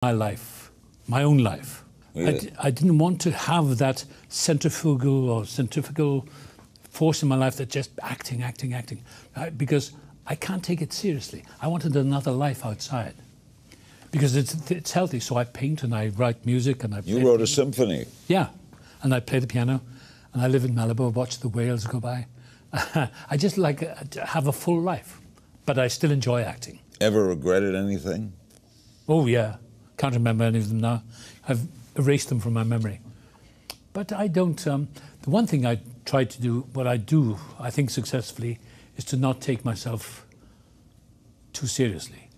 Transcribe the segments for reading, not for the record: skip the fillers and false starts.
my life, my own life. Really? I didn't want to have that centrifugal force in my life that just acting, because I can't take it seriously. I wanted another life outside because it's healthy. So I paint and I write music and I play. You wrote a symphony. Yeah, and I play the piano, and I live in Malibu, watch the whales go by. I just like to have a full life, but I still enjoy acting. Ever regretted anything? Oh yeah, can't remember any of them now. I've erased them from my memory. But I don't, the one thing I try to do, what I do, I think successfully, is to not take myself too seriously.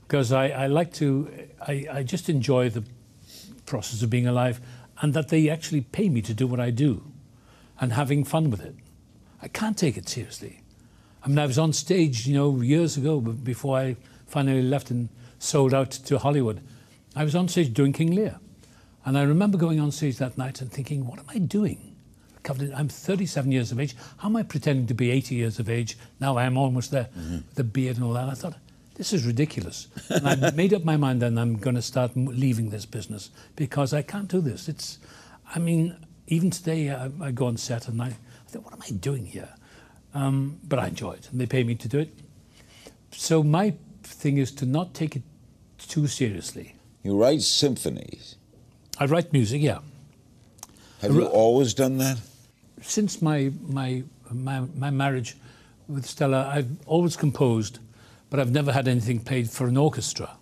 Because I like to, I just enjoy the process of being alive, and that they actually pay me to do what I do and having fun with it. I can't take it seriously. I mean, I was on stage, you know, years ago, before I finally left and sold out to Hollywood. I was on stage doing King Lear. And I remember going on stage that night and thinking, what am I doing? I'm 37 years of age. How am I pretending to be 80 years of age? Now I am almost there, with the beard and all that. I thought, this is ridiculous. And I made up my mind that I'm going to start leaving this business because I can't do this. I mean, even today I go on set and I think, what am I doing here? But I enjoy it and they pay me to do it. So my thing is to not take it too seriously. You write symphonies. I write music, yeah. Have you always done that? Since my marriage with Stella, I've always composed, but I've never had anything played for an orchestra.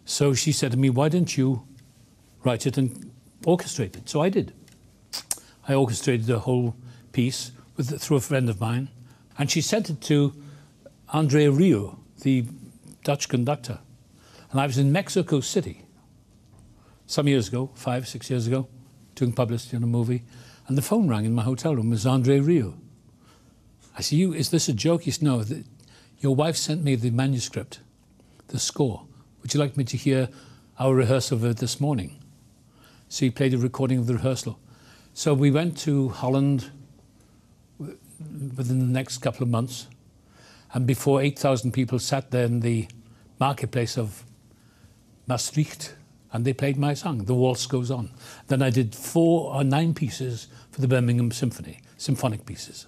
So she said to me, why don't you write it and orchestrate it? So I did. I orchestrated the whole piece through a friend of mine, and she sent it to Andre Rieu, the Dutch conductor. And I was in Mexico City some years ago, 5, 6 years ago, doing publicity on a movie, and the phone rang in my hotel room. It was Andre Rieu. I said, is this a joke? He said, no, your wife sent me the manuscript, the score. Would you like me to hear our rehearsal of it this morning? So he played a recording of the rehearsal. So we went to Holland within the next couple of months, and before 8,000 people sat there in the marketplace of Maastricht, and they played my song, The Waltz Goes On. Then I did 4 or 9 pieces for the Birmingham Symphony, symphonic pieces.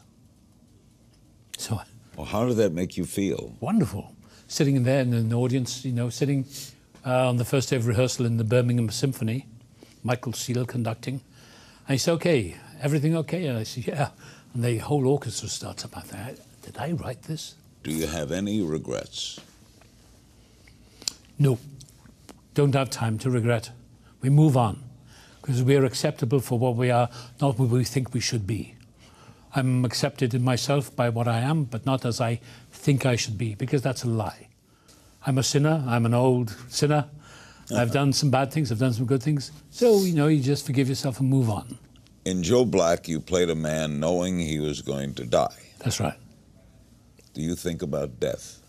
So, well, how did that make you feel? Wonderful. Sitting in there in an audience, you know, sitting on the first day of rehearsal in the Birmingham Symphony, Michael Seal conducting. And he said, okay, everything okay? And I said, yeah. And the whole orchestra starts up. I thought, did I write this? Do you have any regrets? No. Don't have time to regret. We move on because we are acceptable for what we are, not what we think we should be. I'm accepted in myself by what I am, but not as I think I should be, because that's a lie. I'm a sinner. I'm an old sinner. I've done some bad things. I've done some good things. So, you know, you just forgive yourself and move on. In Joe Black, you played a man knowing he was going to die. That's right. Do you think about death?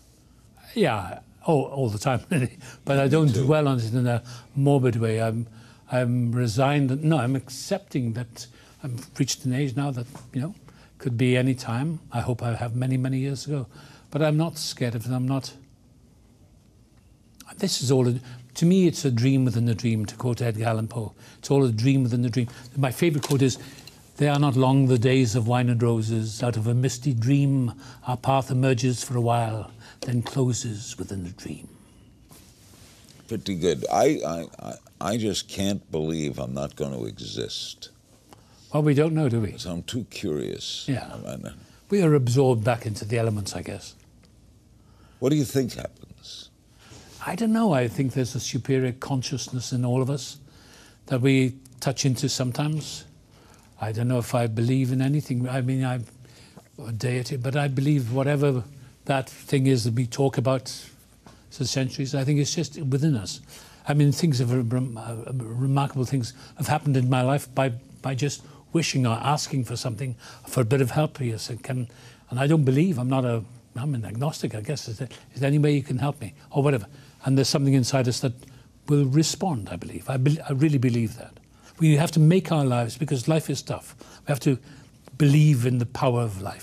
Yeah. All the time, really. But I don't dwell on it in a morbid way. I'm resigned. No, I'm accepting that I've reached an age now that, you know, could be any time. I hope I have many, many years to go. But I'm not scared of it. I'm not. This is all, to me, it's a dream within a dream, to quote Edgar Allan Poe. It's all a dream within a dream. My favourite quote is, "They are not long the days of wine and roses. Out of a misty dream, our path emerges for a while, then closes within the dream." Pretty good. I just can't believe I'm not going to exist. Well, we don't know, do we? So I'm too curious. Yeah. We are absorbed back into the elements, I guess. What do you think happens? I don't know. I think there's a superior consciousness in all of us that we touch into sometimes. I don't know if I believe in anything. I mean, I'm a deity, but I believe whatever that thing is that we talk about for centuries, I think it's just within us. I mean, remarkable things have happened in my life by just wishing or asking for something, for a bit of help. Yes, and I don't believe, I'm an agnostic, I guess. Is there any way you can help me or whatever? And there's something inside us that will respond, I believe. I really believe that. We have to make our lives, because life is tough. We have to believe in the power of life.